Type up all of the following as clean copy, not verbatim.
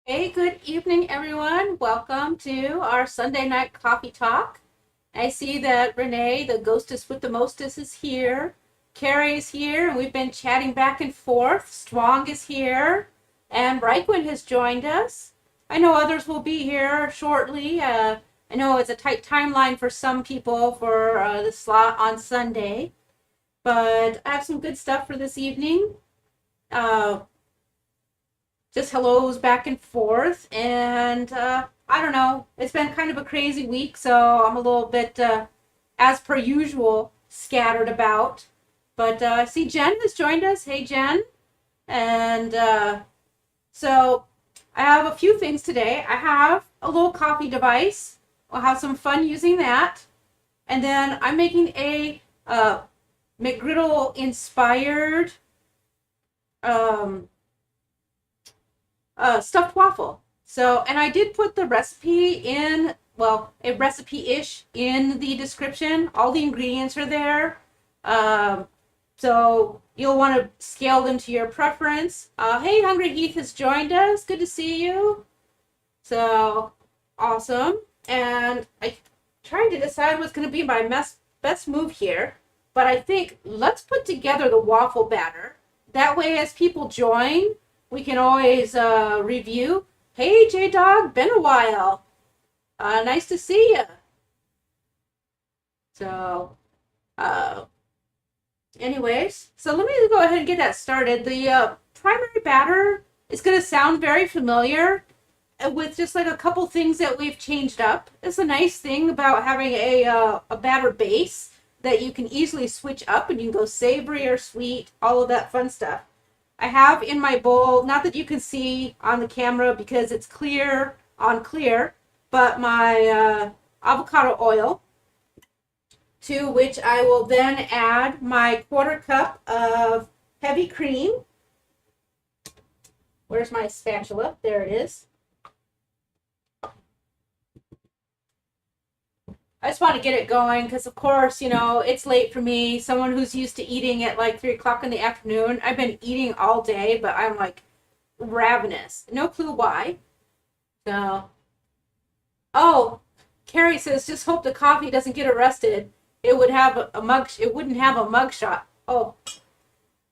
Hey, good evening, everyone. Welcome to our Sunday night coffee talk. I see that Renee, the ghostess with the mostest, is here. Carrie is here, and we've been chatting back and forth. Strong is here, and Brightwin has joined us. I know others will be here shortly. I know it's a tight timeline for some people for the slot on Sunday, but I have some good stuff for this evening. Uh, just hellos back and forth. And I don't know. It's been kind of a crazy week, so I'm a little bit, as per usual, scattered about. But I see Jen has joined us. Hey, Jen. And so I have a few things today. I have a little coffee device. We'll have some fun using that. And then I'm making a McGriddle inspired um, stuffed waffle. So, and I did put the recipe in, well, a recipe-ish in the description. All the ingredients are there. Um, so you'll want to scale them to your preference. Hey, Hungry Heath has joined us. Good to see you. So, awesome. And I'm trying to decide what's going to be my best move here. But I think let's put together the waffle batter. That way, as people join, we can always review. Hey, J-Dog, been a while. Nice to see you. So, uh, anyways, so let me go ahead and get that started. The primary batter is going to sound very familiar with just like a couple things that we've changed up. It's a nice thing about having a batter base that you can easily switch up, and you can go savory or sweet, all of that fun stuff. I have in my bowl, not that you can see on the camera because it's clear on clear, but my avocado oil, to which I will then add my 1/4 cup of heavy cream. Where's my spatula? There it is. I just want to get it going because, of course, you know, it's late for me. Someone who's used to eating at like 3 o'clock in the afternoon. I've been eating all day, but I'm like ravenous. No clue why. So, oh, Carrie says, just hope the coffee doesn't get arrested. It would have a mug. It wouldn't have a mug shot. Oh,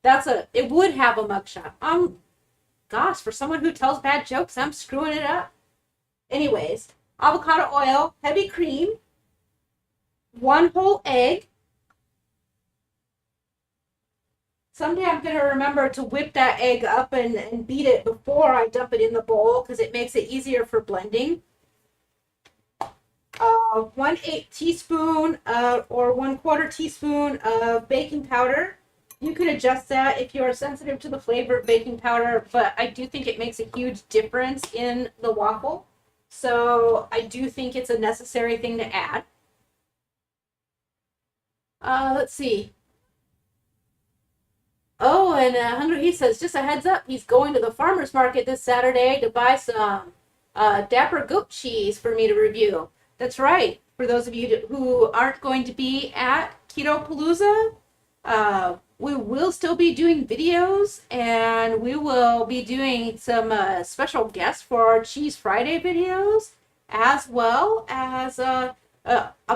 it would have a mug shot. Gosh, for someone who tells bad jokes, I'm screwing it up. Anyways, avocado oil, heavy cream, 1 whole egg. Someday I'm going to remember to whip that egg up and beat it before I dump it in the bowl because it makes it easier for blending. 1/8 teaspoon or 1/4 teaspoon of baking powder. You can adjust that if you are sensitive to the flavor of baking powder, but I do think it makes a huge difference in the waffle. So I do think it's a necessary thing to add. Let's see. Oh, and Hungry He says, just a heads up, he's going to the farmer's market this Saturday to buy some Dapper goat cheese for me to review. That's right. For those of you who aren't going to be at Keto Palooza, we will still be doing videos, and we will be doing some special guests for our Cheese Friday videos, as well as a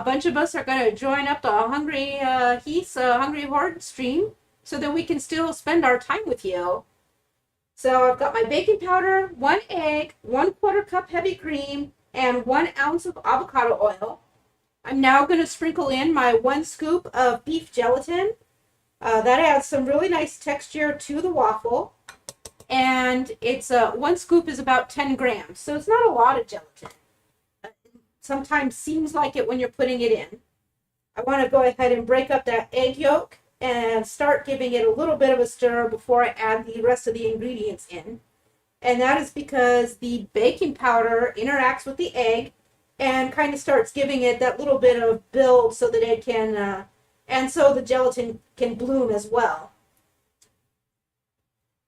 bunch of us are going to join up the Hungry Heath's Hungry Horde stream so that we can still spend our time with you. So I've got my baking powder, 1 egg, 1/4 cup heavy cream, and 1 ounce of avocado oil. I'm now going to sprinkle in my 1 scoop of beef gelatin. That adds some really nice texture to the waffle. And it's 1 scoop is about 10 grams, so it's not a lot of gelatin. Sometimes seems like it when you're putting it in. I want to go ahead and break up that egg yolk and start giving it a little bit of a stir before I add the rest of the ingredients in. And that is because the baking powder interacts with the egg and kind of starts giving it that little bit of build so that it can, and so the gelatin can bloom as well.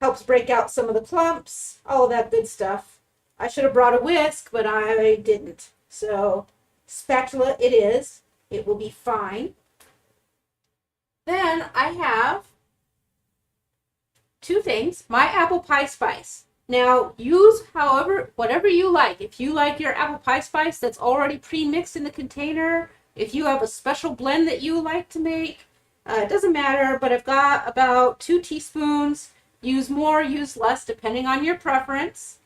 Helps break out some of the clumps, all of that good stuff. I should have brought a whisk, but I didn't. So, spatula it is. It will be fine. Then I have 2 things. My apple pie spice. Now, use whatever you like. If you like your apple pie spice that's already pre-mixed in the container, if you have a special blend that you like to make, it doesn't matter, but I've got about 2 teaspoons. Use more, use less, depending on your preference.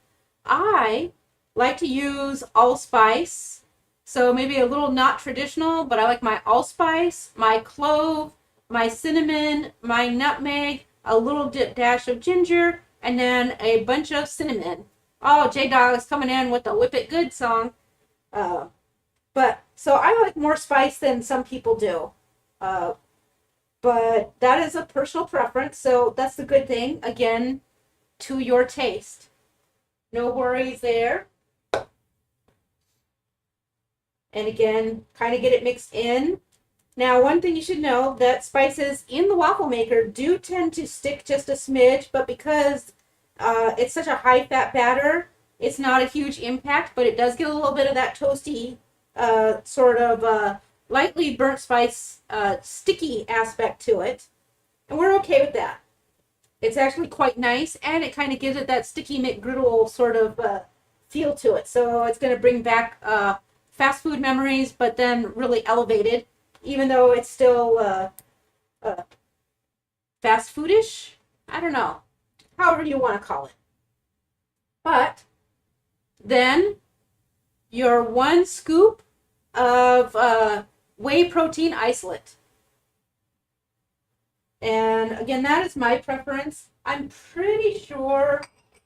I like to use allspice, so maybe a little not traditional, but I like my allspice, my clove, my cinnamon, my nutmeg, a little dash of ginger, and then a bunch of cinnamon. Oh, J-Dog is coming in with the Whip It Good song. So I like more spice than some people do. But that is a personal preference, so that's the good thing. Again, to your taste. No worries there. And again, kind of get it mixed in. Now, one thing you should know, that spices in the waffle maker do tend to stick just a smidge, but because it's such a high-fat batter, it's not a huge impact, but it does get a little bit of that toasty, sort of lightly burnt spice, sticky aspect to it. And we're okay with that. It's actually quite nice, and it kind of gives it that sticky McGriddle sort of feel to it. So it's going to bring back fast food memories, but then really elevated, even though it's still fast foodish. I don't know, however you want to call it. But then your 1 scoop of whey protein isolate. And again, that is my preference. I'm pretty sure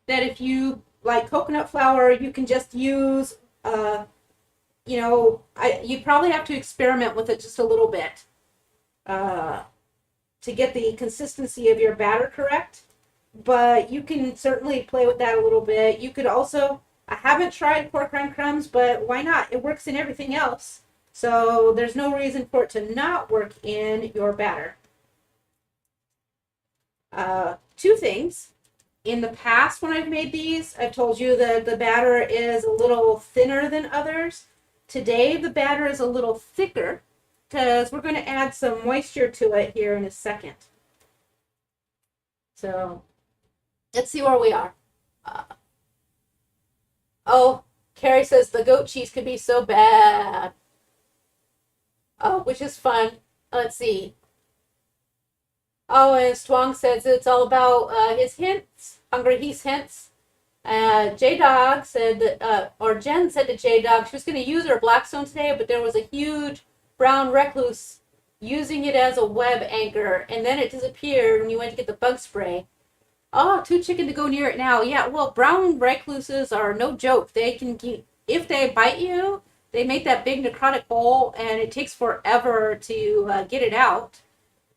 that if you like coconut flour, you can just use, you probably have to experiment with it just a little bit to get the consistency of your batter correct. But you can certainly play with that a little bit. You could also, I haven't tried pork rind crumbs, but why not? It works in everything else. So there's no reason for it to not work in your batter. 2 things. In the past, when I've made these, I've told you that the batter is a little thinner than others. Today, the batter is a little thicker because we're going to add some moisture to it here in a second. So let's see where we are. Carrie says the goat cheese could be so bad. Oh, which is fun. Let's see. Oh, and Swang says it's all about his hints. Hungry He's hints. J-Dog said that, or Jen said to J-Dog she was going to use her Blackstone today, but there was a huge brown recluse using it as a web anchor, and then it disappeared when you went to get the bug spray. Oh, too chicken to go near it now. Yeah, well, brown recluses are no joke. They can, if they bite you, they make that big necrotic hole, and it takes forever to get it out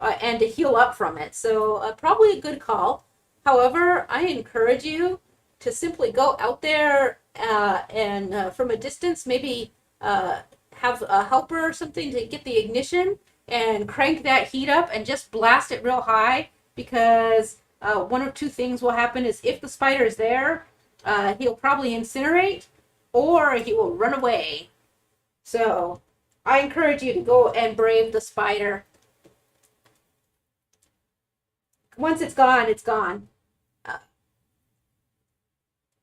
and to heal up from it. So probably a good call. However, I encourage you to simply go out there and from a distance, maybe have a helper or something to get the ignition and crank that heat up and just blast it real high, because one of 2 things will happen is if the spider is there, he'll probably incinerate or he will run away. So I encourage you to go and brave the spider. Once it's gone, it's gone.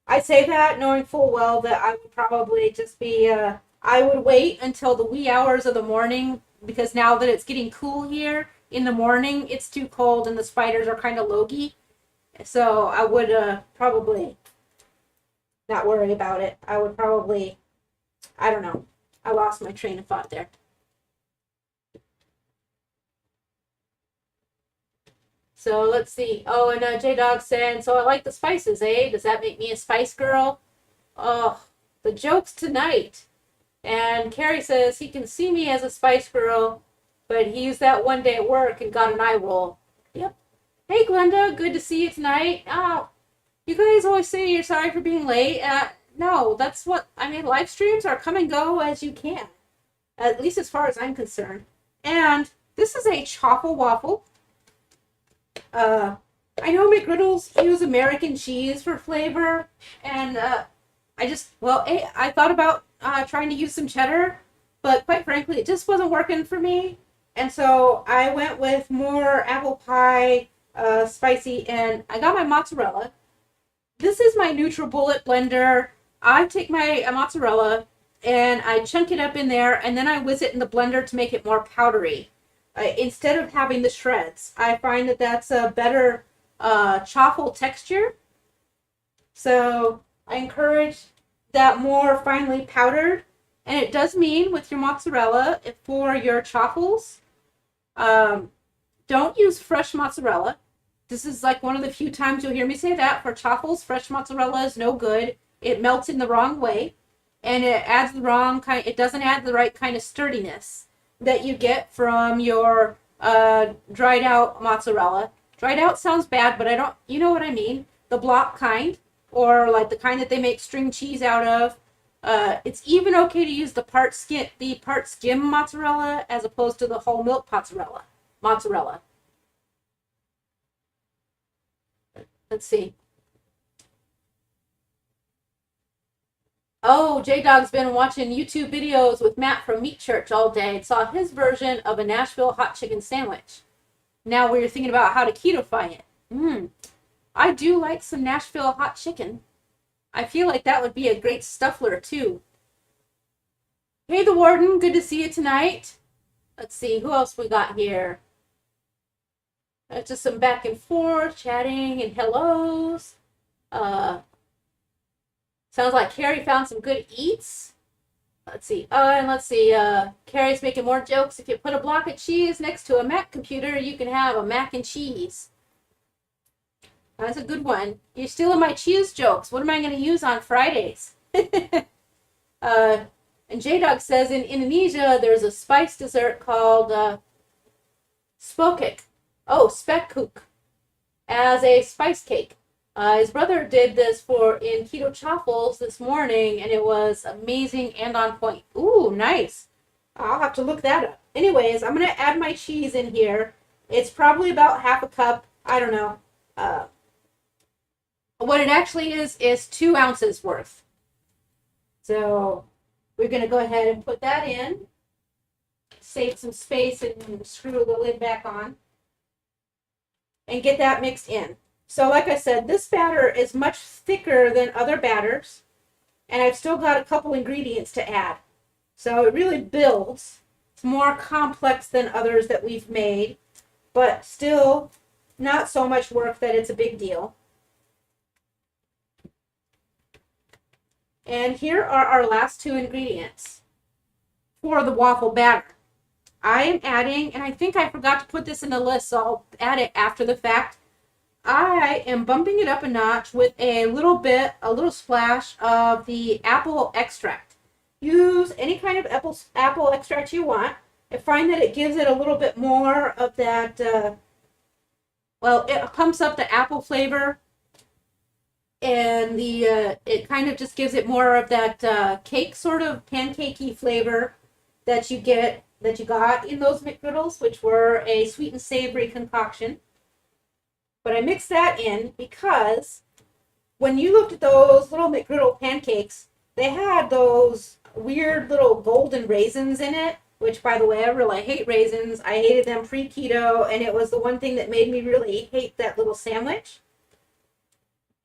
I say that knowing full well that I would probably just be, I would wait until the wee hours of the morning, because now that it's getting cool here, in the morning it's too cold and the spiders are kind of logy. So I would probably not worry about it. I would probably, I don't know. I lost my train of thought there. So let's see. Oh, and J-Dog saying, so I like the spices, eh? Does that make me a spice girl? Oh, the jokes tonight. And Carrie says he can see me as a spice girl, but he used that one day at work and got an eye roll. Yep. Hey, Glenda, good to see you tonight. Oh, you guys always say you're sorry for being late. No, that's what, I mean, live streams are come and go as you can. At least as far as I'm concerned. And this is a chaffle waffle. I know McGriddles use American cheese for flavor, and I thought about trying to use some cheddar, but quite frankly, it just wasn't working for me, and so I went with more apple pie, spicy, and I got my mozzarella, this is my NutriBullet blender. I take my mozzarella and I chunk it up in there, and then I whiz it in the blender to make it more powdery. Instead of having the shreds, I find that that's a better chaffle texture. So I encourage that more finely powdered. And it does mean with your mozzarella, for your chaffles, don't use fresh mozzarella. This is like one of the few times you'll hear me say that. For chaffles, fresh mozzarella is no good. It melts in the wrong way, and it adds the wrong kind. It doesn't add the right kind of sturdiness that you get from your dried out mozzarella. Dried out sounds bad, but I don't. You know what I mean? The block kind, or like the kind that they make string cheese out of. It's even okay to use the part skim mozzarella as opposed to the whole milk mozzarella. Let's see. Oh, J-Dog's been watching YouTube videos with Matt from Meat Church all day and saw his version of a Nashville hot chicken sandwich. Now we're thinking about how to keto-fy it. I do like some Nashville hot chicken. I feel like that would be a great stuffler too. Hey, the Warden, good to see you tonight. Let's see, who else we got here? Just some back and forth, chatting and hellos. Sounds like Carrie found some good eats. Let's see. Carrie's making more jokes. If you put a block of cheese next to a Mac computer, you can have a mac and cheese. That's a good one. You're stealing my cheese jokes. What am I going to use on Fridays? And J-Dog says in Indonesia, there's a spice dessert called spokek. Oh, spekkoek. As a spice cake. His brother did this in keto chaffles this morning, and it was amazing and on point. Ooh, nice. I'll have to look that up. Anyways, I'm going to add my cheese in here. It's probably about half a cup. I don't know. What it actually is 2 ounces worth. So we're going to go ahead and put that in. Save some space and screw the lid back on. And get that mixed in. So like I said, this batter is much thicker than other batters. And I've still got a couple ingredients to add. So it really builds. It's more complex than others that we've made. But still not so much work that it's a big deal. And here are our last 2 ingredients for the waffle batter. I am adding, and I think I forgot to put this in the list, so I'll add it after the fact. I am bumping it up a notch with a little splash of the apple extract. Use any kind of apple extract you want. I find that it gives it a little bit more of that, it pumps up the apple flavor. And it kind of just gives it more of that cake, sort of pancakey flavor that you got in those McGriddles, which were a sweet and savory concoction. But I mixed that in because when you looked at those little McGriddle pancakes, they had those weird little golden raisins in it, which, by the way, I really hate raisins. I hated them pre-keto, and it was the one thing that made me really hate that little sandwich.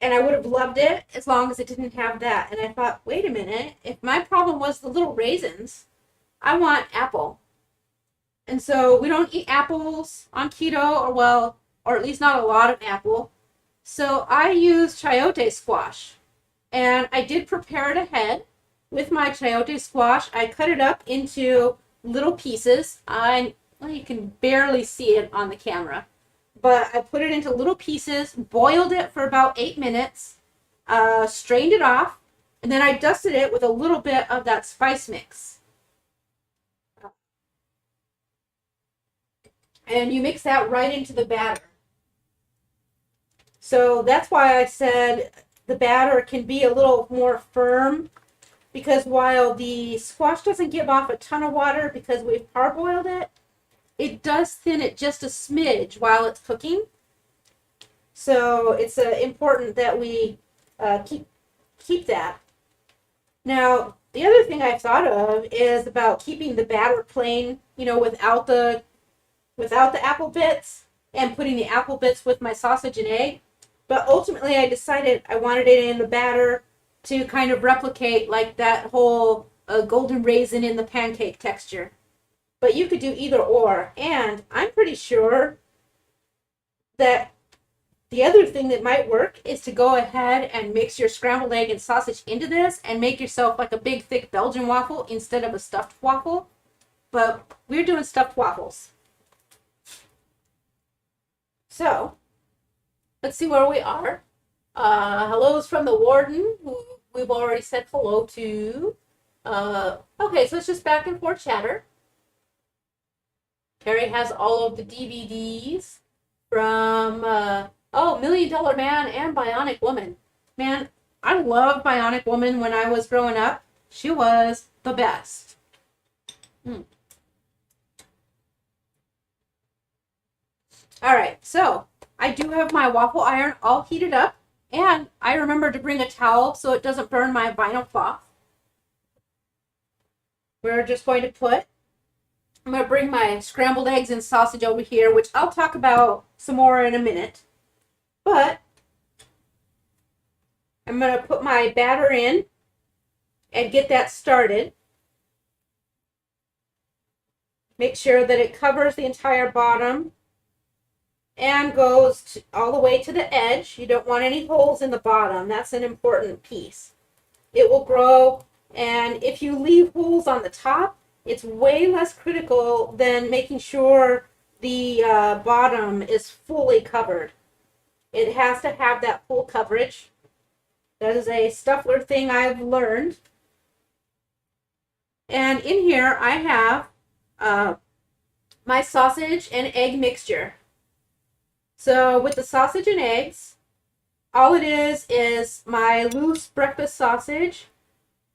And I would have loved it as long as it didn't have that. And I thought, wait a minute, if my problem was the little raisins, I want apple. And so we don't eat apples on keto, or at least not a lot of apple. So I use chayote squash. And I did prepare it ahead with my chayote squash. I cut it up into little pieces. You can barely see it on the camera. But I put it into little pieces, boiled it for about 8 minutes, strained it off, and then I dusted it with a little bit of that spice mix. And you mix that right into the batter. So that's why I said the batter can be a little more firm, because while the squash doesn't give off a ton of water because we've parboiled it, it does thin it just a smidge while it's cooking. So it's important that we keep that. Now, the other thing I've thought of is about keeping the batter plain, without the apple bits, and putting the apple bits with my sausage and egg. But ultimately, I decided I wanted it in the batter to kind of replicate like that whole golden raisin in the pancake texture. But you could do either or. And I'm pretty sure that the other thing that might work is to go ahead and mix your scrambled egg and sausage into this and make yourself like a big, thick Belgian waffle instead of a stuffed waffle. But we're doing stuffed waffles. So, let's see where we are. Hello's from the warden, who we've already said hello to. Okay, so it's just back and forth chatter. Carrie has all of the DVDs from, Million Dollar Man and Bionic Woman. Man, I loved Bionic Woman when I was growing up. She was the best. All right, so I do have my waffle iron all heated up, and I remember to bring a towel so it doesn't burn my vinyl cloth. We're just going to I'm going to bring my scrambled eggs and sausage over here, which I'll talk about some more in a minute. But I'm going to put my batter in and get that started. Make sure that it covers the entire bottom and goes all the way to the edge. You don't want any holes in the bottom. That's an important piece. It will grow, and if you leave holes on the top, it's way less critical than making sure the bottom is fully covered. It has to have that full coverage. That is a Stuffler thing I've learned. And in here I have my sausage and egg mixture. So with the sausage and eggs, all it is my loose breakfast sausage.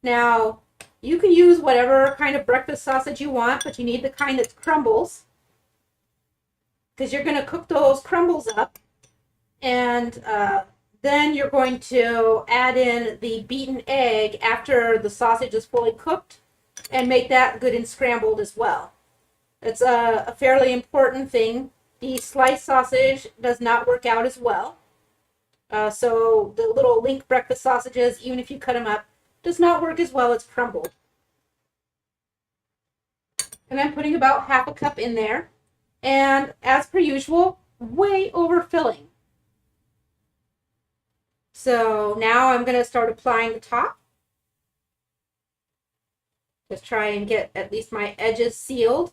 Now, you can use whatever kind of breakfast sausage you want, but you need the kind that crumbles, because you're going to cook those crumbles up, and then you're going to add in the beaten egg after the sausage is fully cooked and make that good and scrambled as well. It's a fairly important thing. The sliced sausage does not work out as well. So the little link breakfast sausages, even if you cut them up, does not work as well as crumbled. And I'm putting about half a cup in there. And as per usual, way overfilling. So now I'm going to start applying the top. Just try and get at least my edges sealed.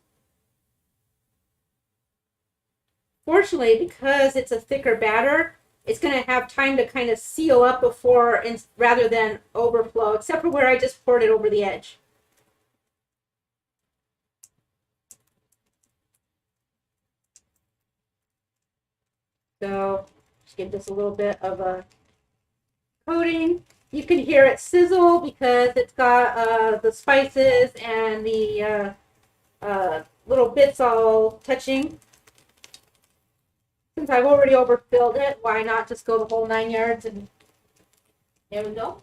Fortunately, because it's a thicker batter, it's going to have time to kind of seal up before, rather than overflow, except for where I just poured it over the edge. So just give this a little bit of a coating. You can hear it sizzle because it's got the spices and the little bits all touching. Since I've already overfilled it, why not just go the whole 9 yards? And there we go.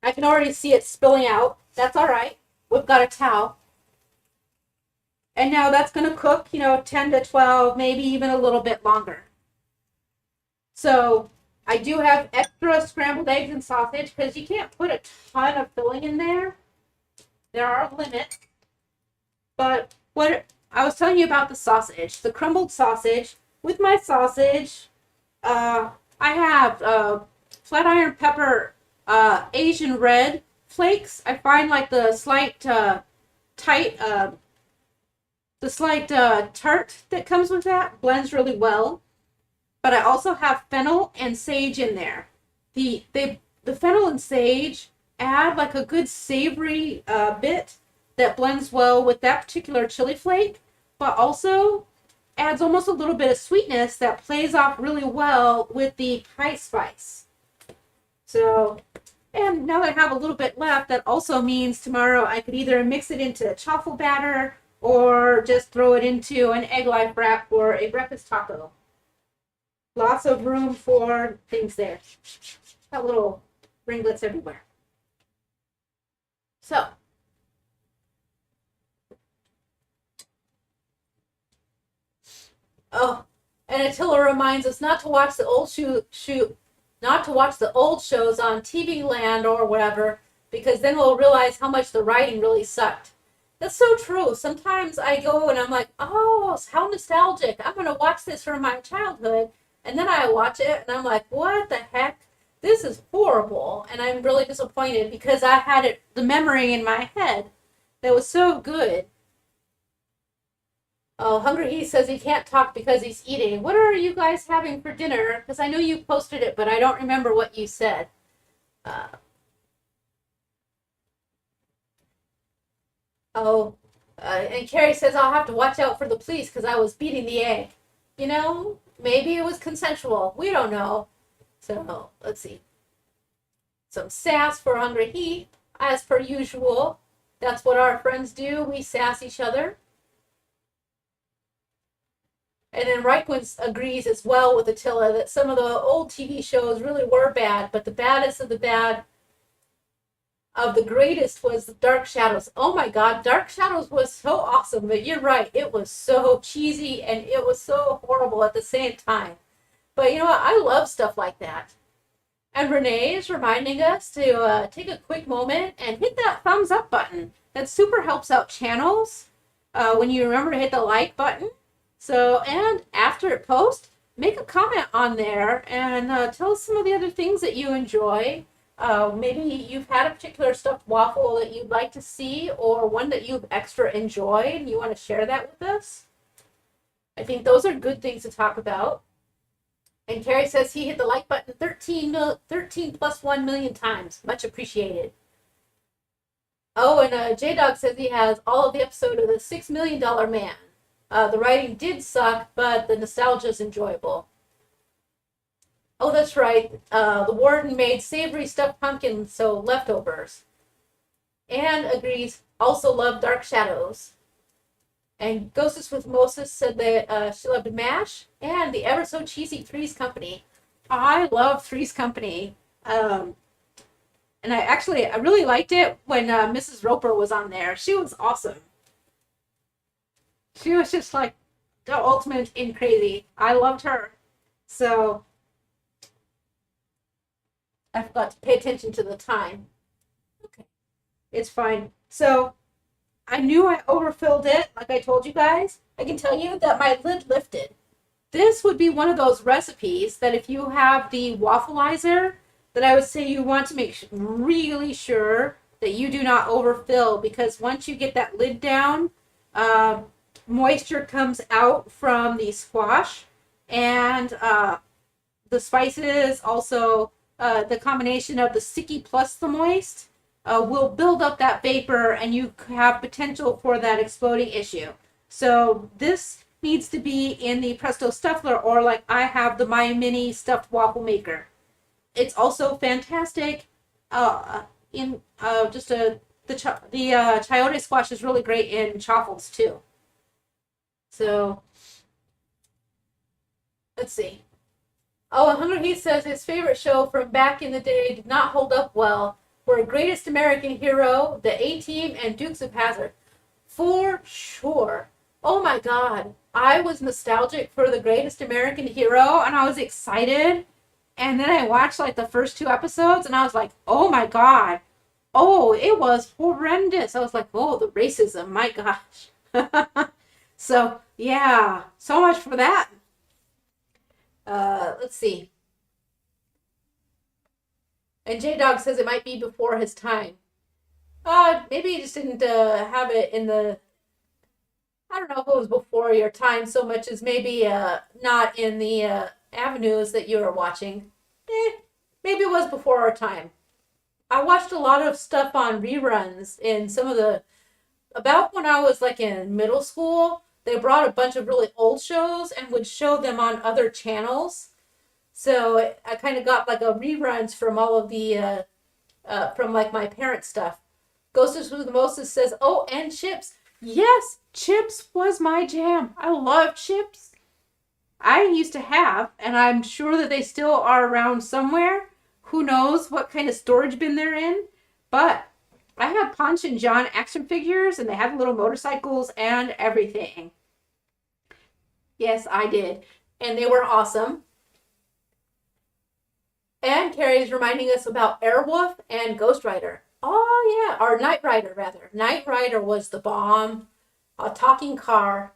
I can already see it spilling out. That's all right. We've got a towel. And now that's going to cook, 10 to 12, maybe even a little bit longer. So I do have extra scrambled eggs and sausage because you can't put a ton of filling in there. There are limits. But what I was telling you about the sausage, the crumbled sausage. With my sausage, I have flat iron pepper, Asian red flakes. I find like the slight tart that comes with that blends really well. But I also have fennel and sage in there. The fennel and sage add like a good savory bit that blends well with that particular chili flake, but also adds almost a little bit of sweetness that plays off really well with the pie spice. So, and now that I have a little bit left, that also means tomorrow I could either mix it into waffle batter or just throw it into an egg life wrap for a breakfast taco. Lots of room for things there. Got little ringlets everywhere. So, And Attila reminds us not to watch the not to watch the old shows on TV Land or whatever, because then we'll realize how much the writing really sucked. That's so true. Sometimes I go and I'm like, oh, how nostalgic. I'm going to watch this from my childhood. And then I watch it and I'm like, what the heck? This is horrible. And I'm really disappointed because I had the memory in my head that was so good. Oh, Hungry He says he can't talk because he's eating. What are you guys having for dinner? Because I know you posted it, but I don't remember what you said. And Carrie says I'll have to watch out for the police because I was beating the egg. You know, maybe it was consensual. We don't know. So, let's see. Some sass for Hungry He, as per usual. That's what our friends do. We sass each other. And then Reichwin agrees as well with Attila that some of the old TV shows really were bad, but the baddest of the bad of the greatest was Dark Shadows. Oh my God, Dark Shadows was so awesome, but you're right, it was so cheesy and it was so horrible at the same time. But you know what, I love stuff like that. And Renee is reminding us to take a quick moment and hit that thumbs up button. That super helps out channels when you remember to hit the like button. So, and after it posts, make a comment on there and tell us some of the other things that you enjoy. Maybe you've had a particular stuffed waffle that you'd like to see or one that you've extra enjoyed and you want to share that with us. I think those are good things to talk about. And Carrie says he hit the like button 13 plus 1 million times. Much appreciated. Oh, and J-Dog says he has all of the episode of the $6 Million Man. The writing did suck, but the nostalgia is enjoyable. Oh, that's right. The warden made savory stuffed pumpkin, so leftovers. Anne agrees, also loved Dark Shadows. And Ghostess with Moses said that she loved MASH and the ever so cheesy Three's Company. I love Three's Company. And I really liked it when Mrs. Roper was on there. She was awesome. She was just like the ultimate in crazy. I loved her. So I forgot to pay attention to the time. Okay. It's fine. So I knew I overfilled it, like I told you guys. I can tell you that my lid lifted. This would be one of those recipes that if you have the waffleizer, that I would say you want to make really sure that you do not overfill, because once you get that lid down, moisture comes out from the squash, and the spices, also the combination of the sticky plus the moist, will build up that vapor and you have potential for that exploding issue. So this needs to be in the Presto Stuffler, or like I have the My Mini stuffed waffle maker. It's also fantastic in the chayote squash is really great in chaffles too. So let's see. Oh, and Hungry Heath says his favorite show from back in the day did not hold up well were Greatest American Hero, The A-Team, and Dukes of Hazzard. For sure. Oh my God. I was nostalgic for The Greatest American Hero and I was excited. And then I watched like the first 2 episodes and I was like, oh my God. Oh, it was horrendous. I was like, oh, the racism, my gosh. So, yeah, so much for that. Let's see. And J-Dog says it might be before his time. Maybe he just didn't have it in the... I don't know if it was before your time so much as maybe not in the avenues that you were watching. Maybe it was before our time. I watched a lot of stuff on reruns in some of the... About when I was like in middle school, they brought a bunch of really old shows and would show them on other channels. So I kind of got like a reruns from all of the, from like my parents' stuff. Ghostess with Moses says, oh, and chips. Yes, chips was my jam. I love chips. I used to have, and I'm sure that they still are around somewhere. Who knows what kind of storage bin they're in. But I had Punch and John action figures, and they had little motorcycles and everything. Yes, I did. and they were awesome. And Carrie's reminding us about Airwolf and Ghost Rider. Oh yeah, or Knight Rider rather. Knight Rider was the bomb. A talking car.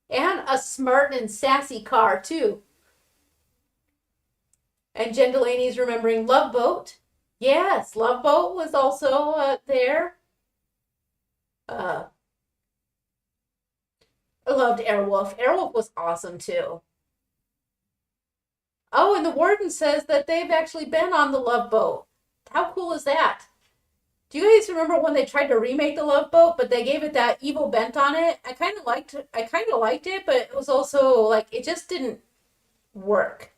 And a smart and sassy car too. And Jen Delaney's remembering Love Boat. Yes, Love Boat was also there. I loved Airwolf. Airwolf was awesome too. Oh, and the warden says that they've actually been on the Love Boat. How cool is that? Do you guys remember when they tried to remake the Love Boat, but they gave it that evil bent on it? I kind of liked it, but it was also like it just didn't work.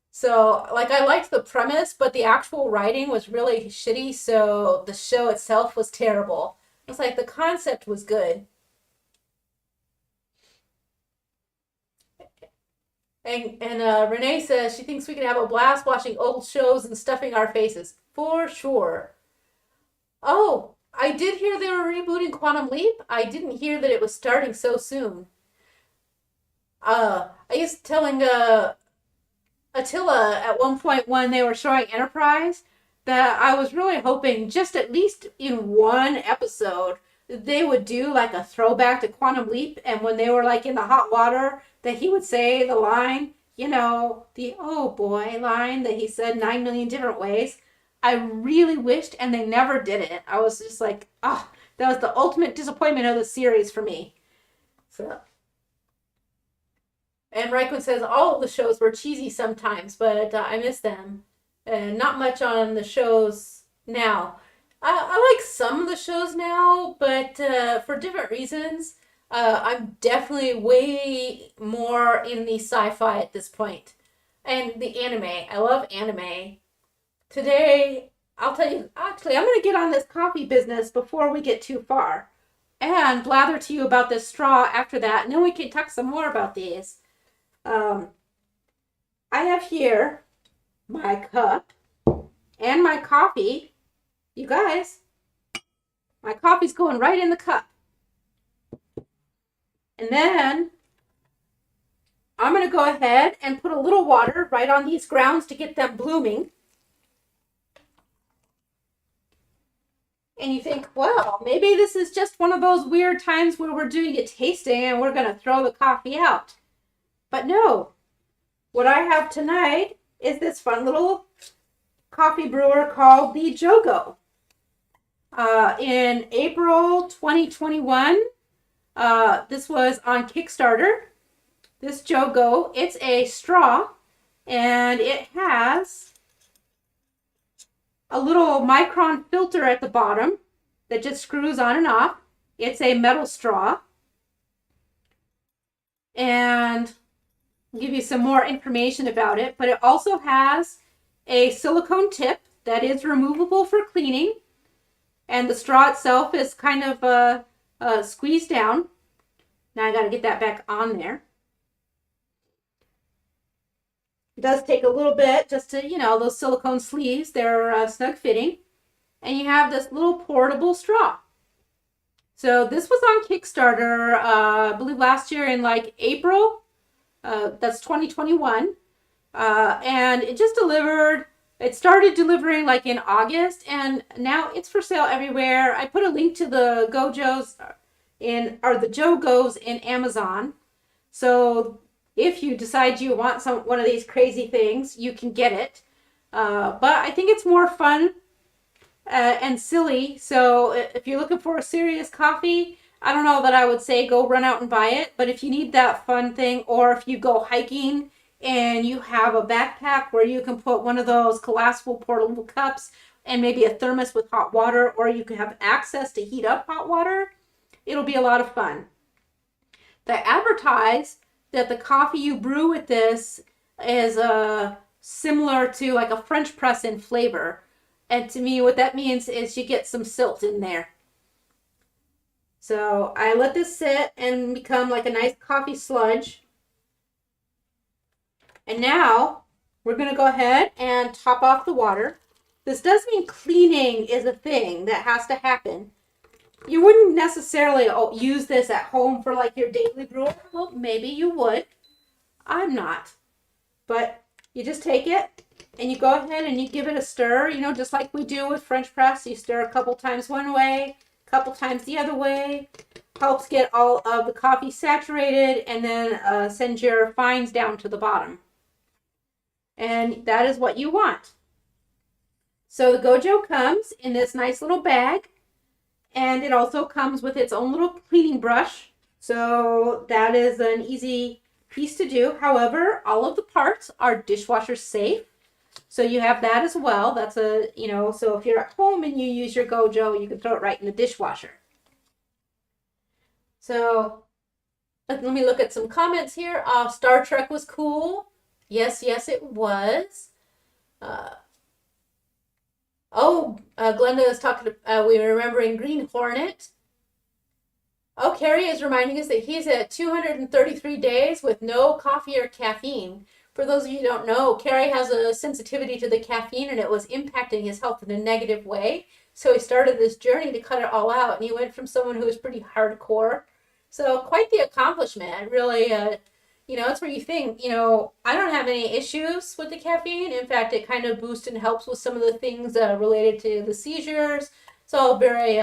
So, like, I liked the premise, but the actual writing was really shitty, so the show itself was terrible. It was like the concept was good. And Renee says she thinks we could have a blast watching old shows and stuffing our faces. For sure. Oh, I did hear they were rebooting Quantum Leap. I didn't hear that it was starting so soon. I was telling Attila at one point when they were showing Enterprise that I was really hoping just at least in one episode they would do like a throwback to Quantum Leap, and when they were like in the hot water that he would say the line, you know, the oh boy line that he said 9 million different ways. I really wished, and they never did it. I was just like, oh, that was the ultimate disappointment of the series for me. So, and Raikkonen says all of the shows were cheesy sometimes, but I miss them. And not much on the shows now. I like some of the shows now, but for different reasons. I'm definitely way more in the sci-fi at this point. And the anime. I love anime. Today, I'll tell you, actually, I'm going to get on this coffee business before we get too far. And blather to you about this straw after that, and then we can talk some more about these. I have here my cup and my coffee. You guys, my coffee's going right in the cup. And then I'm going to go ahead and put a little water right on these grounds to get them blooming. And you think, well, maybe this is just one of those weird times where we're doing a tasting and we're going to throw the coffee out. But no, what I have tonight is this fun little coffee brewer called the JoGo. In April 2021, this was on Kickstarter. This JoGo, it's a straw, and it has a little micron filter at the bottom that just screws on and off. It's a metal straw. And I'll give you some more information about it, but it also has a silicone tip that is removable for cleaning. And the straw itself is kind of squeezed down. Now I got to get that back on there. It does take a little bit just to, you know, those silicone sleeves, they're snug fitting. And you have this little portable straw. So this was on Kickstarter, I believe last year in like April. That's 2021. And it just delivered. It started delivering like in August, and now it's for sale everywhere. I put a link to the the JoGos in Amazon. So if you decide you want one of these crazy things, you can get it. But I think it's more fun and silly. So if you're looking for a serious coffee, I don't know that I would say go run out and buy it. But if you need that fun thing, or if you go hiking and you have a backpack where you can put one of those collapsible portable cups and maybe a thermos with hot water, or you can have access to heat up hot water, it'll be a lot of fun. They advertise that the coffee you brew with this is similar to like a French press in flavor. And to me, what that means is you get some silt in there. So I let this sit and become like a nice coffee sludge. And now we're going to go ahead and top off the water. This does mean cleaning is a thing that has to happen. You wouldn't necessarily use this at home for like your daily brew. Well, maybe you would. I'm not. But you just take it and you go ahead and you give it a stir, you know, just like we do with French press. You stir a couple times one way, a couple times the other way. Helps get all of the coffee saturated, and then send your fines down to the bottom. And that is what you want. So the Gojo comes in this nice little bag, and it also comes with its own little cleaning brush. So that is an easy piece to do. However, all of the parts are dishwasher safe. So you have that as well. That's a, you know, so if you're at home and you use your Gojo, you can throw it right in the dishwasher. So let me look at some comments here. Star Trek was cool. Yes, it was. Glenda is talking, we were remembering Green Hornet. Oh, Carrie is reminding us that he's at 233 days with no coffee or caffeine. For those of you who don't know, Carrie has a sensitivity to the caffeine and it was impacting his health in a negative way. So he started this journey to cut it all out, and he went from someone who was pretty hardcore. So quite the accomplishment, really. You know, it's where you think, you know, I don't have any issues with the caffeine. In fact, it kind of boosts and helps with some of the things related to the seizures. It's all very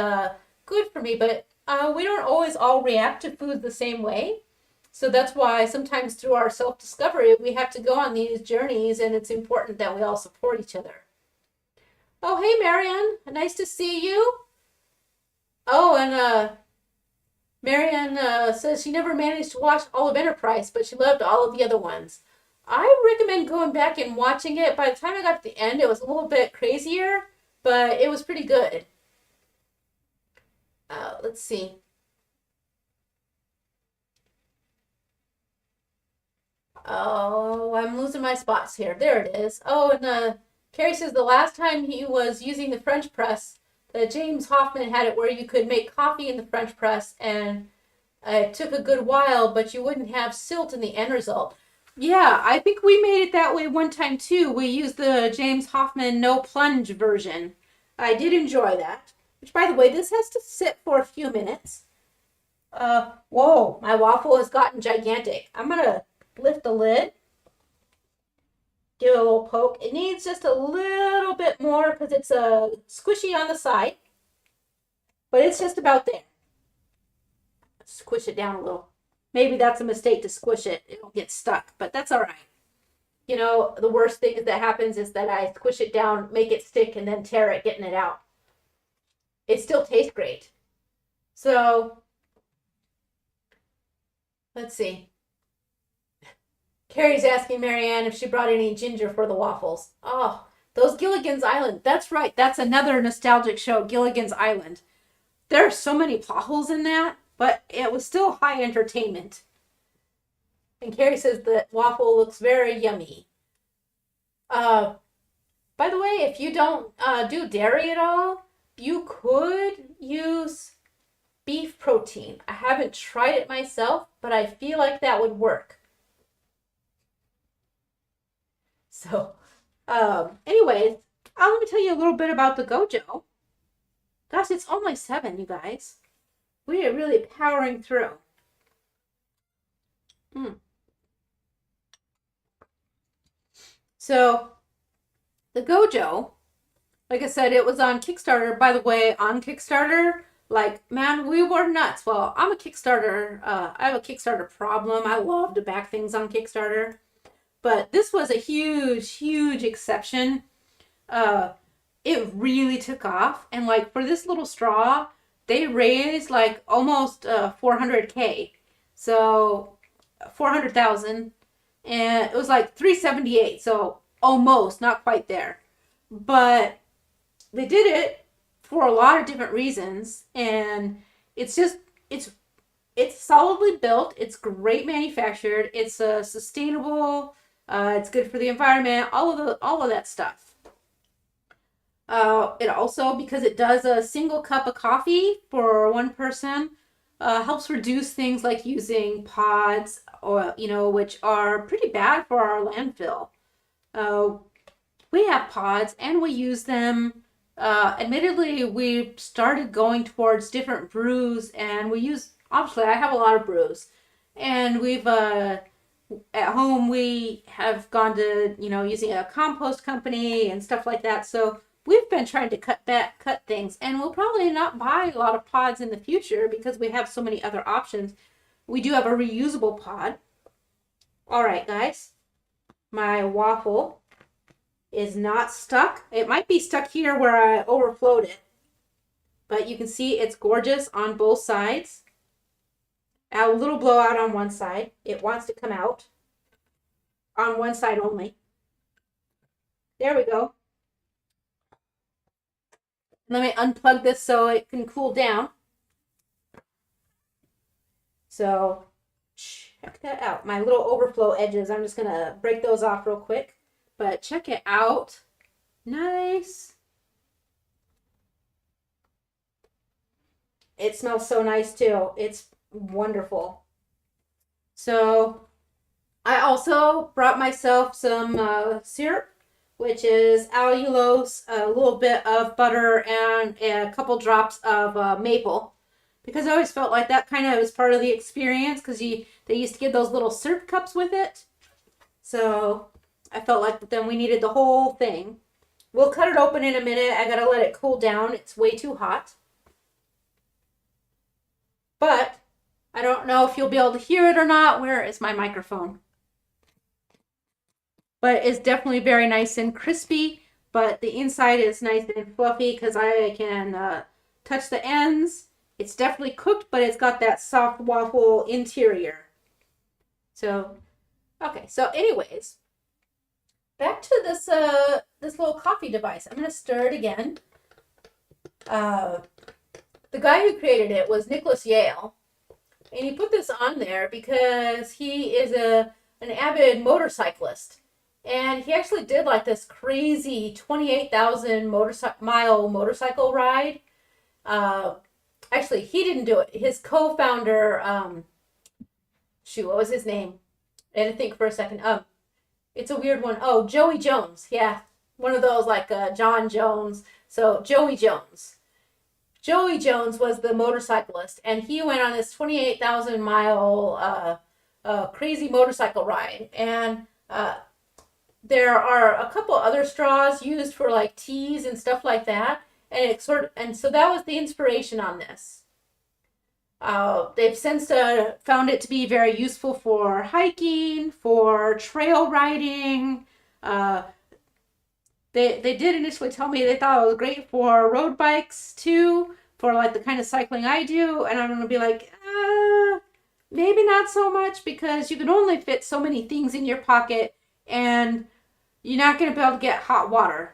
good for me, but we don't always all react to food the same way. So that's why sometimes through our self-discovery, we have to go on these journeys, and it's important that we all support each other. Oh, hey, Marianne. Nice to see you. Oh, and Marianne says she never managed to watch all of Enterprise, but she loved all of the other ones. I recommend going back and watching it. By the time I got to the end, it was a little bit crazier, but it was pretty good. Let's see. Oh, I'm losing my spots here. There it is. Oh, and Carrie says the last time he was using the French press, James Hoffman had it where you could make coffee in the French press, and it took a good while, but you wouldn't have silt in the end result. Yeah, I think we made it that way one time too. We used the James Hoffman no plunge version. I did enjoy that. Which, by the way, this has to sit for a few minutes. Whoa, my waffle has gotten gigantic. I'm gonna lift the lid. Give it a little poke. It needs just a little bit more because it's squishy on the side. But it's just about there. Squish it down a little. Maybe that's a mistake to squish it. It'll get stuck, but that's all right. You know, the worst thing that happens is that I squish it down, make it stick, and then tear it, getting it out. It still tastes great. So, let's see. Carrie's asking Marianne if she brought any ginger for the waffles. Oh, those Gilligan's Island. That's right. That's another nostalgic show, Gilligan's Island. There are so many plot holes in that, but it was still high entertainment. And Carrie says the waffle looks very yummy. By the way, if you don't do dairy at all, you could use beef protein. I haven't tried it myself, but I feel like that would work. So, anyways, let me tell you a little bit about the Gojo. Gosh, it's only 7, you guys. We are really powering through. So, the Gojo, like I said, it was on Kickstarter. By the way, on Kickstarter, like, man, we were nuts. Well, I'm a Kickstarter, I have a Kickstarter problem. I love to back things on Kickstarter. But this was a huge exception. It really took off. And like for this little straw, they raised like almost 400K. So 400,000. And it was like 378. So almost, not quite there. But they did it for a lot of different reasons. And it's solidly built. It's great manufactured. It's sustainable. It's good for the environment, all of that stuff. It also, because it does a single cup of coffee for one person, helps reduce things like using pods, or which are pretty bad for our landfill. We have pods and we use them. Admittedly, we started going towards different brews, and we use, obviously I have a lot of brews, and we've at home we have gone to, using a compost company and stuff like that. So we've been trying to cut things, and we'll probably not buy a lot of pods in the future because we have so many other options. We do have a reusable pod. All right, guys, my waffle is not stuck. It might be stuck here where I overflowed it, but you can see it's gorgeous on both sides. A little blowout on one side. It wants to come out on one side only. There we go. Let me unplug this so it can cool down. So check that out. My little overflow edges, I'm just gonna break those off real quick. But check it out. Nice. It smells so nice too. It's wonderful. So I also brought myself some syrup, which is allulose, a little bit of butter, and a couple drops of maple, because I always felt like that kind of is part of the experience, because they used to give those little syrup cups with it. So I felt like then we needed the whole thing. We'll cut it open in a minute. I gotta let it cool down. It's way too hot. But I don't know if you'll be able to hear it or not. Where is my microphone? But it's definitely very nice and crispy, but the inside is nice and fluffy because I can touch the ends. It's definitely cooked, but it's got that soft waffle interior. So, okay. So anyways, back to this this little coffee device. I'm going to stir it again. The guy who created it was Nicholas Yale, and he put this on there because he is an avid motorcyclist, and he actually did like this crazy 28,000 mile motorcycle ride. Actually, he didn't do it. His co-founder, what was his name? I had to think for a second. It's a weird one. Oh, Joey Jones. Yeah, one of those like John Jones. So Joey Jones. Joey Jones was the motorcyclist, and he went on this 28,000 mile crazy motorcycle ride. And there are a couple other straws used for like teas and stuff like that. And so that was the inspiration on this. They've since found it to be very useful for hiking, for trail riding. They did initially tell me they thought it was great for road bikes too, for like the kind of cycling I do. And I'm going to be like, maybe not so much, because you can only fit so many things in your pocket, and you're not going to be able to get hot water.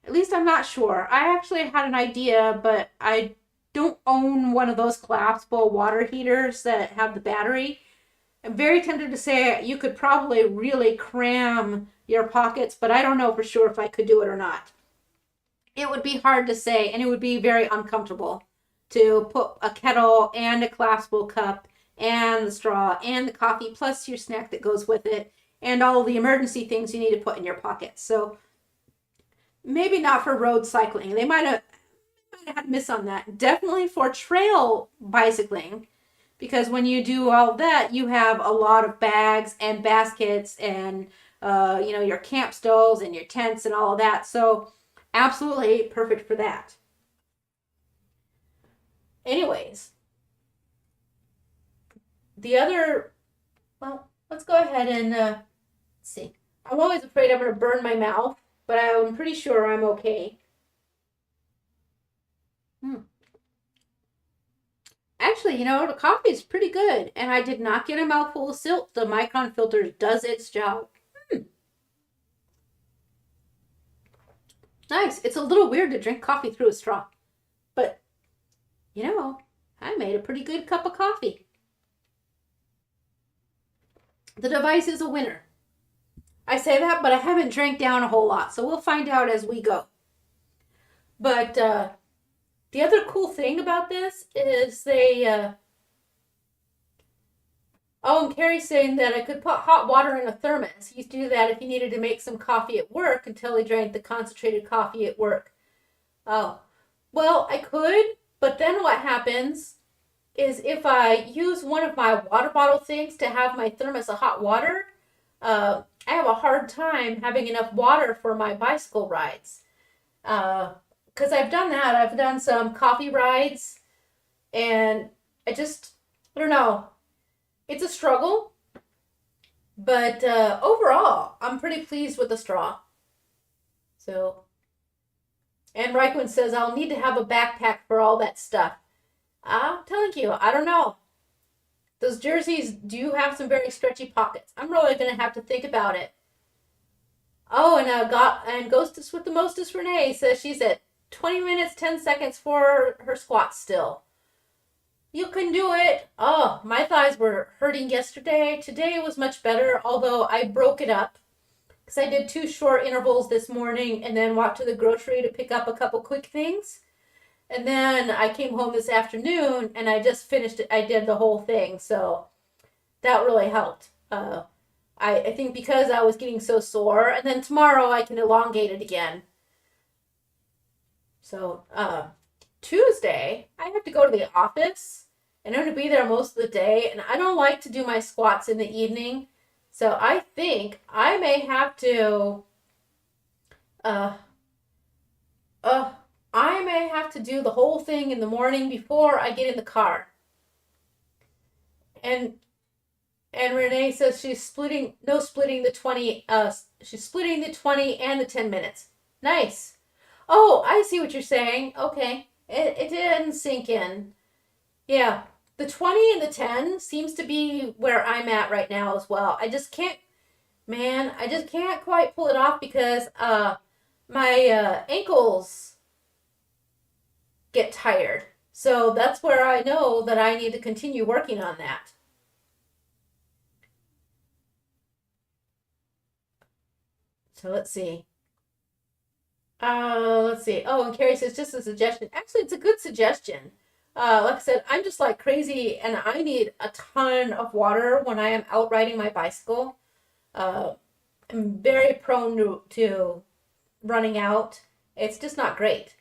At least I'm not sure. I actually had an idea, but I don't own one of those collapsible water heaters that have the battery. I'm very tempted to say you could probably really cram your pockets, but I don't know for sure if I could do it or not. It would be hard to say, and it would be very uncomfortable to put a kettle and a collapsible cup and the straw and the coffee plus your snack that goes with it and all the emergency things you need to put in your pocket. So maybe not for road cycling. They might have had a miss on that. Definitely for trail bicycling, because when you do all that, you have a lot of bags and baskets and your camp stoves and your tents and all of that. So absolutely perfect for that. Anyways, let's go ahead and let's see. I'm always afraid I'm going to burn my mouth, but I'm pretty sure I'm okay. Actually, the coffee is pretty good, and I did not get a mouthful of silt. The Micron filter does its job. Nice. It's a little weird to drink coffee through a straw, but I made a pretty good cup of coffee. The device is a winner. I say that, but I haven't drank down a whole lot, so we'll find out as we go. But the other cool thing about this is and Carrie's saying that I could put hot water in a thermos. He used to do that if he needed to make some coffee at work until he drank the concentrated coffee at work. Oh, well, I could, but then what happens is if I use one of my water bottle things to have my thermos of hot water, I have a hard time having enough water for my bicycle rides. Because I've done that. I've done some coffee rides, and I don't know. It's a struggle, but overall, I'm pretty pleased with the straw. So, and Raikkonen says, I'll need to have a backpack for all that stuff. I'm telling you, I don't know. Those jerseys do have some very stretchy pockets. I'm really going to have to think about it. Oh, and Ghostess with the Mostest Renee says she's at 20 minutes, 10 seconds for her squats still. You can do it. Oh, my thighs were hurting yesterday. Today was much better, although I broke it up because I did 2 short intervals this morning and then walked to the grocery to pick up a couple quick things. And then I came home this afternoon and I just finished it. I did the whole thing. So that really helped. I think because I was getting so sore, and then tomorrow I can elongate it again. So Tuesday, I have to go to the office, and I'm going to be there most of the day, and I don't like to do my squats in the evening. So I think I may have to, I may have to do the whole thing in the morning before I get in the car. And Renee says she's splitting the 20, she's splitting the 20 and the 10 minutes. Nice. Oh, I see what you're saying. Okay. It didn't sink in. Yeah. The 20 and the 10 seems to be where I'm at right now as well. I just can't quite pull it off because my ankles get tired. So that's where I know that I need to continue working on that. So let's see. Let's see. Oh, and Carrie says just a suggestion. Actually, it's a good suggestion. Like I said, I'm just like crazy and I need a ton of water when I am out riding my bicycle. I'm very prone to running out. It's just not great.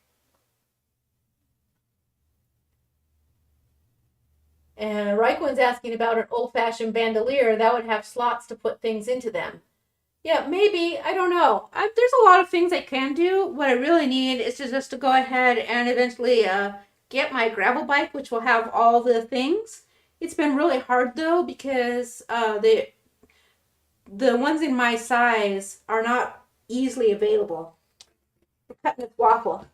And Raikkoen's asking about an old-fashioned bandolier that would have slots to put things into them. Yeah, maybe. I don't know. There's a lot of things I can do. What I really need is just to go ahead and eventually get my gravel bike, which will have all the things. It's been really hard, though, because the ones in my size are not easily available. We're cutting this waffle.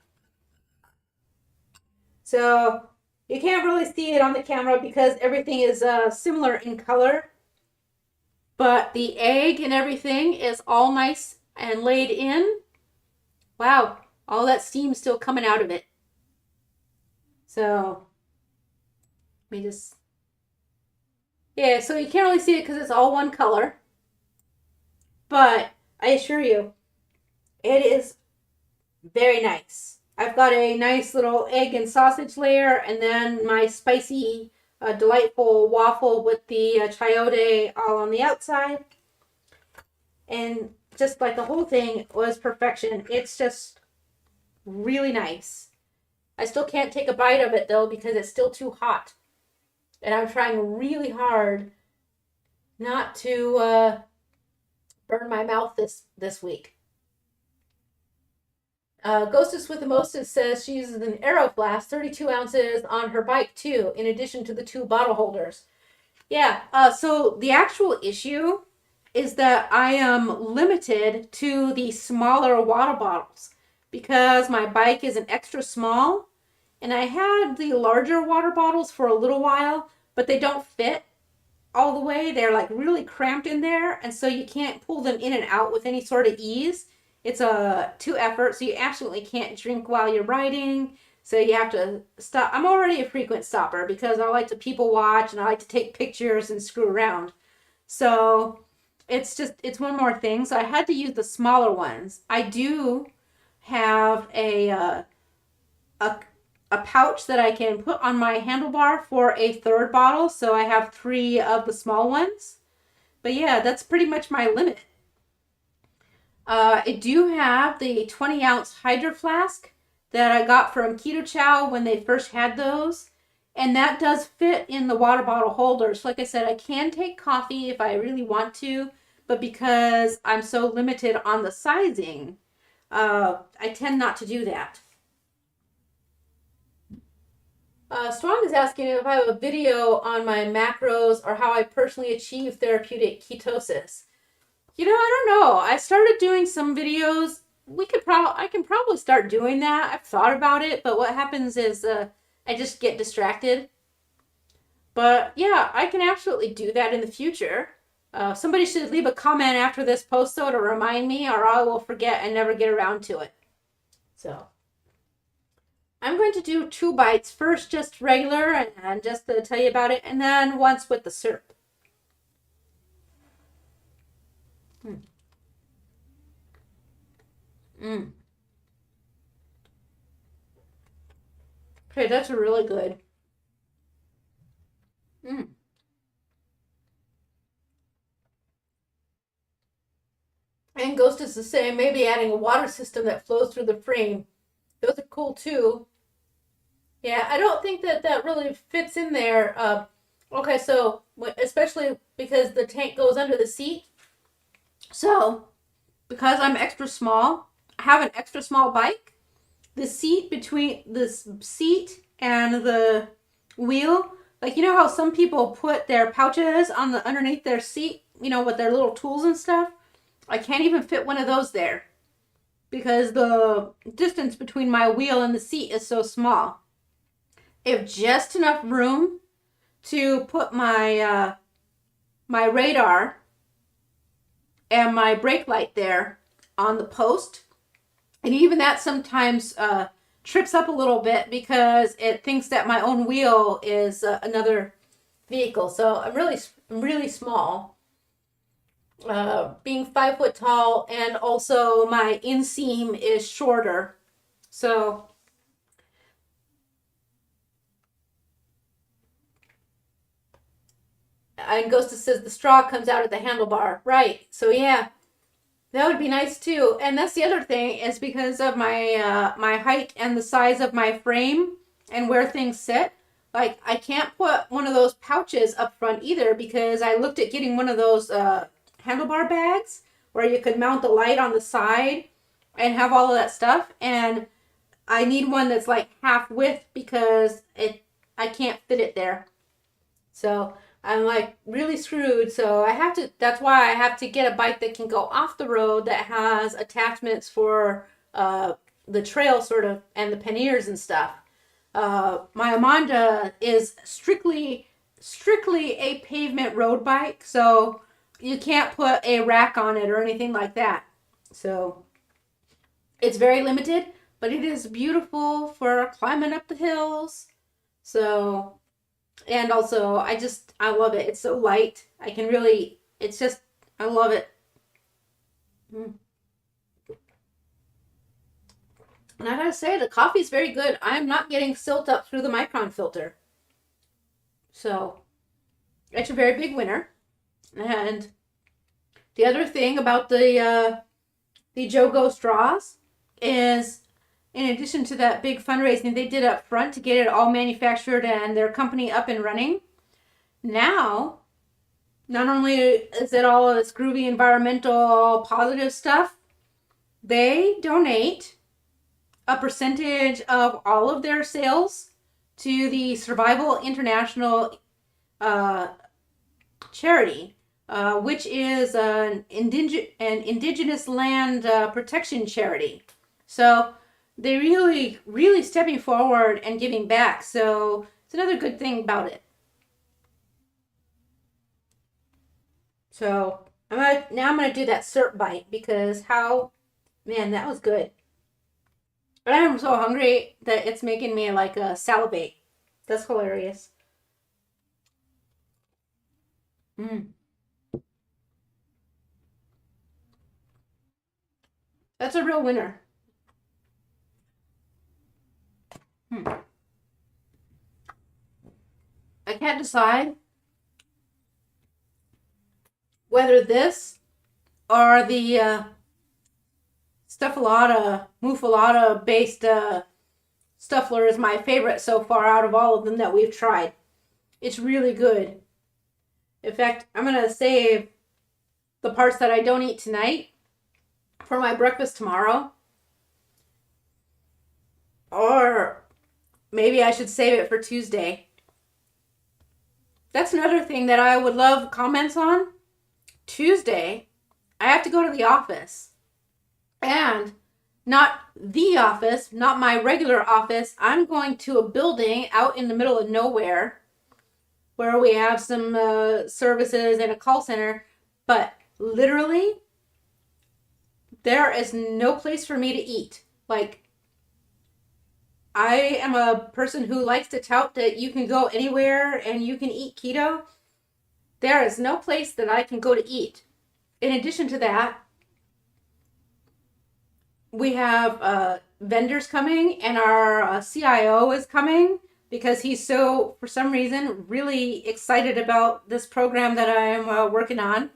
So you can't really see it on the camera because everything is similar in color. But the egg and everything is all nice and laid in. Wow, all that steam still coming out of it. So, let me just... Yeah, so you can't really see it because it's all one color. But I assure you, it is very nice. I've got a nice little egg and sausage layer, and then my spicy, delightful waffle with the chayote all on the outside. And just like the whole thing was perfection. It's just really nice. I still can't take a bite of it though because it's still too hot. And I'm trying really hard not to burn my mouth this week. Ghostess with the Mostest says she uses an Aero Flask, 32 ounces on her bike too, in addition to the 2 bottle holders. Yeah, so the actual issue is that I am limited to the smaller water bottles because my bike is an extra small, and I had the larger water bottles for a little while, but they don't fit all the way. They're like really cramped in there, and so you can't pull them in and out with any sort of ease. It's a 2 effort, so you absolutely can't drink while you're riding. So you have to stop. I'm already a frequent stopper because I like to people watch and I like to take pictures and screw around. So it's one more thing. So I had to use the smaller ones. I do have a pouch that I can put on my handlebar for a 3rd bottle. So I have 3 of the small ones. But yeah, that's pretty much my limit. I do have the 20-ounce Hydro Flask that I got from Keto Chow when they first had those. And that does fit in the water bottle holder. So like I said, I can take coffee if I really want to, but because I'm so limited on the sizing, I tend not to do that. Strong is asking if I have a video on my macros or how I personally achieve therapeutic ketosis. You know, I don't know. I started doing some videos. I can probably start doing that. I've thought about it, but what happens is I just get distracted. But yeah, I can absolutely do that in the future. Somebody should leave a comment after this post though to remind me, or I will forget and never get around to it. So I'm going to do 2 bites. First, just regular and just to tell you about it, and then once with the syrup. Okay, that's really good. And Ghost is the same. Maybe adding a water system that flows through the frame. Those are cool too. Yeah, I don't think that really fits in there. Okay, so especially because the tank goes under the seat. So because I'm extra small, I have an extra small bike. The seat between the seat and the wheel, like you know how some people put their pouches on the underneath their seat, you know, with their little tools and stuff. I can't even fit one of those there because the distance between my wheel and the seat is so small. I have just enough room to put my my radar and my brake light there on the post, and even that sometimes trips up a little bit because it thinks that my own wheel is another vehicle. So I'm really small. Being 5 foot tall, and also my inseam is shorter. So and Ghosta says the straw comes out of the handlebar. Right. So yeah, that would be nice too. And that's the other thing is because of my my height and the size of my frame and where things sit. Like I can't put one of those pouches up front either because I looked at getting one of those handlebar bags where you could mount the light on the side and have all of that stuff, and I need one that's like half width because I can't fit it there. So I'm like really screwed. So that's why I have to get a bike that can go off the road that has attachments for the trail sort of and the panniers and stuff. My Amanda is strictly a pavement road bike, so you can't put a rack on it or anything like that. So it's very limited, but it is beautiful for climbing up the hills. So, and also I love it. It's so light. I love it. And I gotta say, the coffee is very good. I'm not getting silt up through the micron filter. So, it's a very big winner. And the other thing about the JoGo straws is, in addition to that big fundraising they did up front to get it all manufactured and their company up and running, now, not only is it all of this groovy environmental positive stuff, they donate a percentage of all of their sales to the Survival International charity, which is an indigenous land protection charity. So they really stepping forward and giving back. So it's another good thing about it. So I'm gonna do that syrup bite because man, that was good. But I'm so hungry that it's making me like salivate. That's hilarious. That's a real winner. I can't decide whether this or the Stuffalata, Muffalata based Stuffler is my favorite so far out of all of them that we've tried. It's really good. In fact, I'm going to save the parts that I don't eat tonight for my breakfast tomorrow. Or maybe I should save it for Tuesday. That's another thing that I would love comments on. Tuesday, I have to go to the office. And not the office, not my regular office. I'm going to a building out in the middle of nowhere where we have some services and a call center. But literally, there is no place for me to eat. Like, I am a person who likes to tout that you can go anywhere and you can eat keto. There is no place that I can go to eat. In addition to that, we have vendors coming, and our CIO is coming because he's so, for some reason, really excited about this program that I'm working on.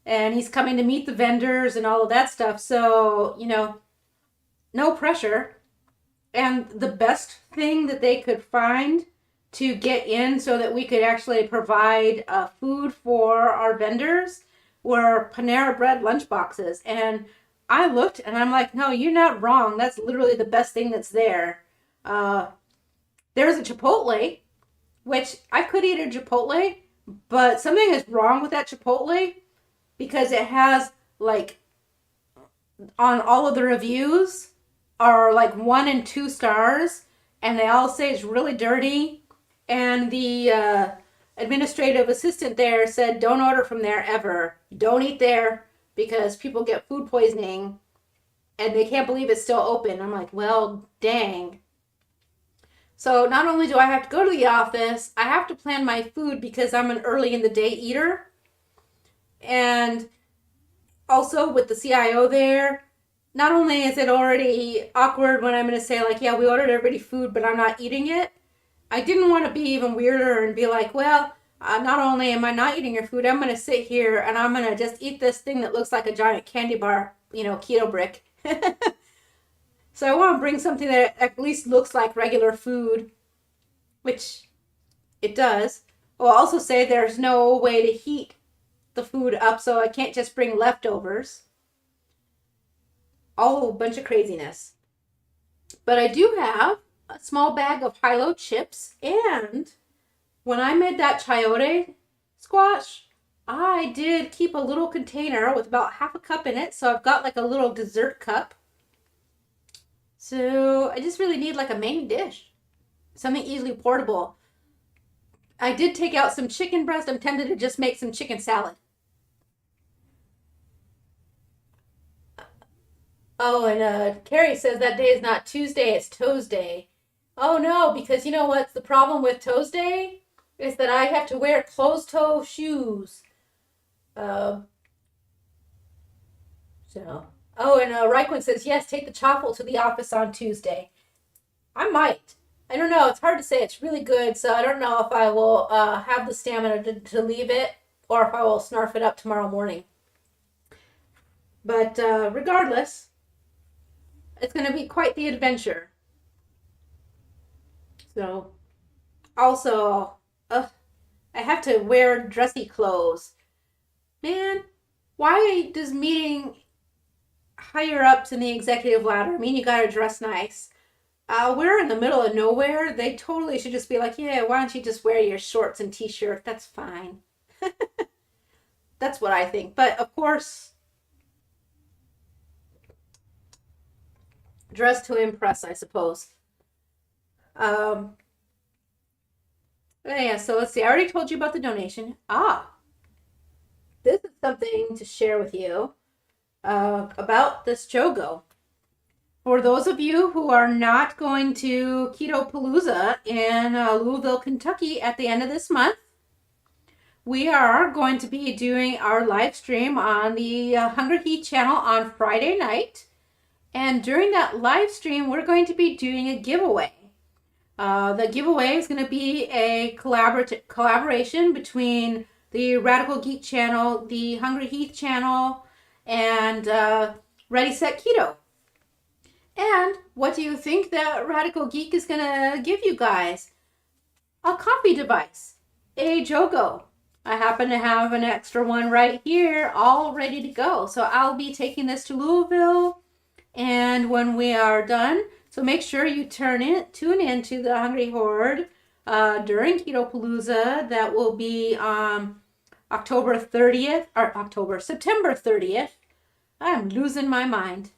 And he's coming to meet the vendors and all of that stuff. So, no pressure. And the best thing that they could find to get in so that we could actually provide food for our vendors were Panera Bread lunch boxes. And I looked and I'm like, no, you're not wrong. That's literally the best thing that's there. There's a Chipotle, which I could eat a Chipotle, but something is wrong with that Chipotle because it has, like, on all of the reviews are like 1 and 2 stars, and they all say it's really dirty. And the administrative assistant there said, don't order from there ever. Don't eat there because people get food poisoning and they can't believe it's still open. I'm like, well, dang. So not only do I have to go to the office, I have to plan my food because I'm an early in the day eater. And also with the CIO there, not only is it already awkward when I'm going to say, like, yeah, we ordered everybody food, but I'm not eating it. I didn't want to be even weirder and be like, well, not only am I not eating your food, I'm going to sit here and I'm going to just eat this thing that looks like a giant candy bar, keto brick. So I want to bring something that at least looks like regular food, which it does. I'll also say there's no way to heat the food up, so I can't just bring leftovers. All a bunch of craziness. But I do have a small bag of high-low chips, and when I made that chayote squash, I did keep a little container with about half a cup in it, so I've got like a little dessert cup. So I just really need like a main dish, something easily portable. I did take out some chicken breast. I'm tempted to just make some chicken salad. Oh, and Carrie says that day is not Tuesday, it's Tuesday. Oh no, because you know what's the problem with Tuesday? Is that I have to wear closed-toe shoes. So. Oh, and Raikwen says, yes, take the chaffle to the office on Tuesday. I might. I don't know. It's hard to say. It's really good, so I don't know if I will have the stamina to leave it or if I will snarf it up tomorrow morning. But regardless, it's going to be quite the adventure. So, also, I have to wear dressy clothes. Man, why does meeting higher ups in the executive ladder mean you gotta dress nice? We're in the middle of nowhere. They totally should just be like, yeah, why don't you just wear your shorts and t-shirt? That's fine. That's what I think. But of course, dress to impress, I suppose. Yeah, so let's see. I already told you about the donation. This is something to share with you about this JoGo. For those of you who are not going to Keto Palooza in Louisville, Kentucky at the end of this month, we are going to be doing our live stream on the Hungry Heat channel on Friday night. And during that live stream, we're going to be doing a giveaway. The giveaway is going to be a collaboration between the Radical Geek channel, the Hungry Heat channel, and Ready Set Keto. And what do you think that Radical Geek is going to give you guys? A coffee device, a JoGo. I happen to have an extra one right here, all ready to go. So I'll be taking this to Louisville, and when we are done, so make sure you tune in to the Hungry Horde during Keto Palooza. That will be September 30th. I'm losing my mind.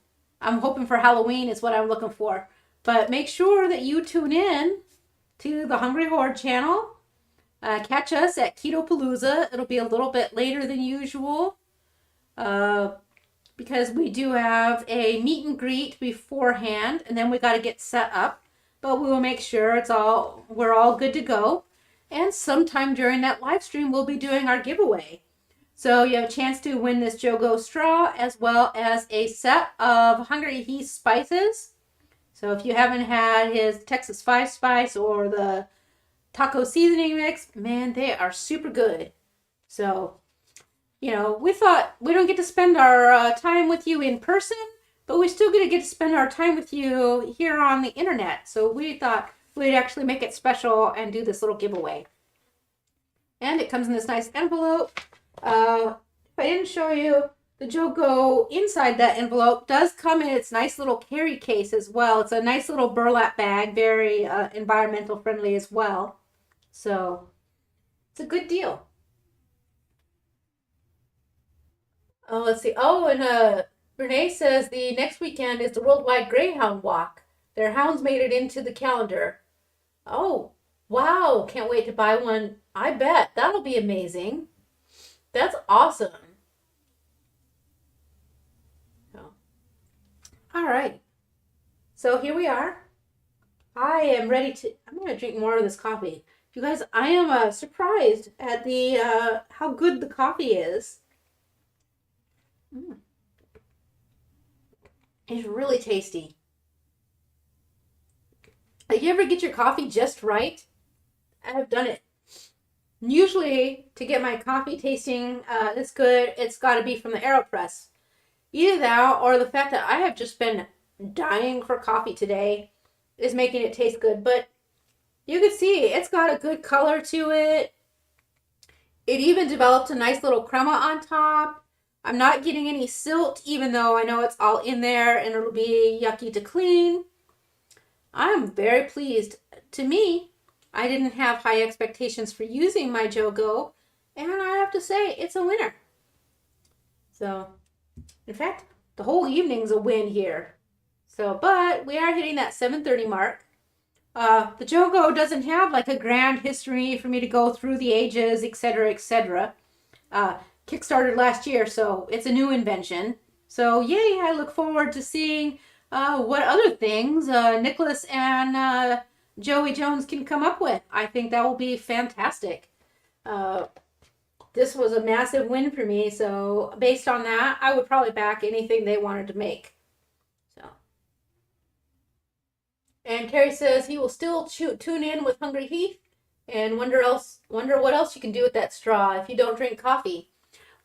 I'm hoping for Halloween is what I'm looking for. But make sure that you tune in to the Hungry Horde channel. Catch us at Keto Palooza. It'll be a little bit later than usual because we do have a meet and greet beforehand, and then we got to get set up. But we will make sure we're all good to go. And sometime during that live stream, we'll be doing our giveaway. So you have a chance to win this JoGo Straw as well as a set of Hungry Heath spices. So if you haven't had his Texas 5 Spice or the taco seasoning mix, man, they are super good. So, we thought we don't get to spend our time with you in person, but we still get to spend our time with you here on the internet. So we thought we'd actually make it special and do this little giveaway. And it comes in this nice envelope. If I didn't show you, the JoGo inside that envelope does come in its nice little carry case as well. It's a nice little burlap bag, very environmental friendly as well. So it's a good deal. Oh, let's see. Oh, and Renee says the next weekend is the Worldwide Greyhound Walk. Their hounds made it into the calendar. Oh, wow. Can't wait to buy one. I bet. That'll be amazing. That's awesome. All right. So here we are. I am ready I'm going to drink more of this coffee. You guys, I am surprised at the how good the coffee is. It's really tasty. You ever get your coffee just right? I have done it. Usually, to get my coffee tasting this good, it's got to be from the AeroPress. Either that or the fact that I have just been dying for coffee today is making it taste good. But you can see it's got a good color to it. It even developed a nice little crema on top. I'm not getting any silt, even though I know it's all in there and it'll be yucky to clean. I'm very pleased. To me, I didn't have high expectations for using my JoGo, and I have to say it's a winner. So, in fact, the whole evening's a win here. So, but we are hitting that 7:30 mark. The JoGo doesn't have like a grand history for me to go through the ages, etc., etc. Kickstarted last year, so it's a new invention. So, yay, I look forward to seeing what other things Nicholas and Joey Jones can come up with. I think that will be fantastic. This was a massive win for me, so based on that, I would probably back anything they wanted to make. So, and Carrie says he will still tune in with Hungry Heath and wonder what else you can do with that straw if you don't drink coffee.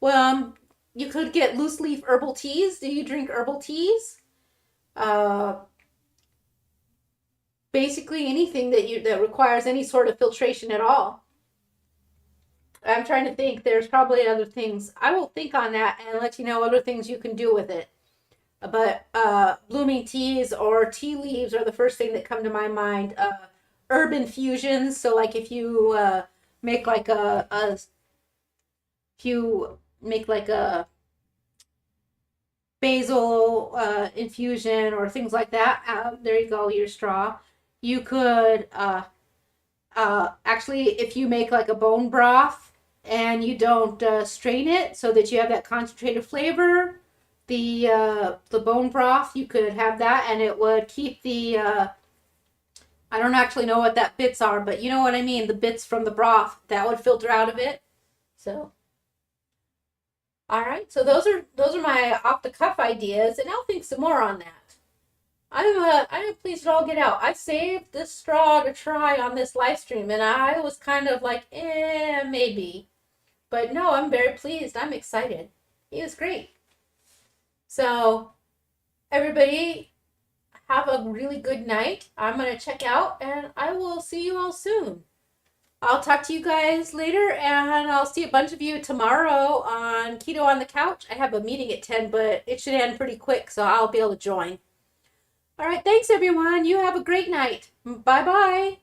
Well, you could get loose leaf herbal teas. Do you drink herbal teas? Basically anything that requires any sort of filtration at all. I'm trying to think. There's probably other things. I will think on that and let you know other things you can do with it. But blooming teas or tea leaves are the first thing that come to my mind. Herb infusions. So like if you make like a basil infusion or things like that, there you go, your straw. You could actually, if you make like a bone broth and you don't strain it so that you have that concentrated flavor, the bone broth, you could have that and it would keep the I don't actually know what that bits are, but you know what I mean, the bits from the broth that would filter out of it. So all right, so those are my off the cuff ideas, and I'll think some more on that. I'm pleased to all get out. I saved this straw to try on this live stream, and I was kind of like, maybe. But no, I'm very pleased. I'm excited. It was great. So, everybody, Have a really good night. I'm going to check out and I will see you all soon. I'll talk to you guys later, and I'll see a bunch of you tomorrow on Keto on the Couch. I have a meeting at 10, but it should end pretty quick, so I'll be able to join. All right, thanks everyone. You have a great night. Bye-bye.